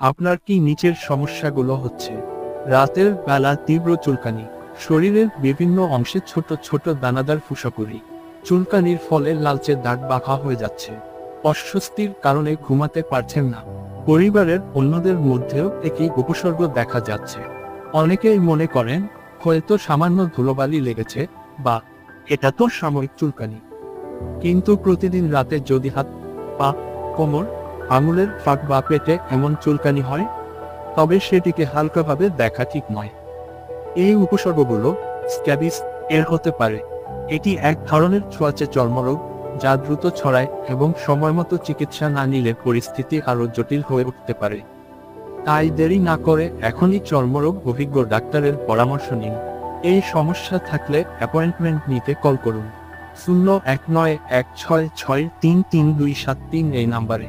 আপনার কি নিচের সমস্যাগুলো হচ্ছে? রাতের বেলা তীব্র চুলকানি, শরীরের বিভিন্ন অংশে ছোট ছোট দানাদার ফুসকুড়ি, চুলকানির ফলে লালচে দাগ বাঁকা হয়ে যাচ্ছে, অস্বস্তির কারণে ঘুমাতে পারছেন না, পরিবারের অন্যদের মধ্যেও একই উপসর্গ দেখা যাচ্ছে। অনেকেই মনে করেন হয়তো সামান্য ধুলোবালি লেগেছে বা এটা তো সাময়িক চুলকানি। কিন্তু প্রতিদিন রাতে যদি হাত, পা, কোমর, আঙুলের ফাঁক বা পেটে এমন চুলকানি হয়, তবে সেটিকে হালকাভাবে দেখা ঠিক নয়। এই উপসর্গগুলো স্ক্যাবিস এর হতে পারে। এটি এক ধরনের ছোঁয়াচে চর্মরোগ যা দ্রুত ছড়ায় এবং সময়মতো চিকিৎসা না নিলে পরিস্থিতি আরও জটিল হয়ে উঠতে পারে। তাই দেরি না করে এখনই চর্মরোগ অভিজ্ঞ ডাক্তারের পরামর্শ নিন। এই সমস্যা থাকলে অ্যাপয়েন্টমেন্ট নিতে কল করুন 0191663327 এই নাম্বারে।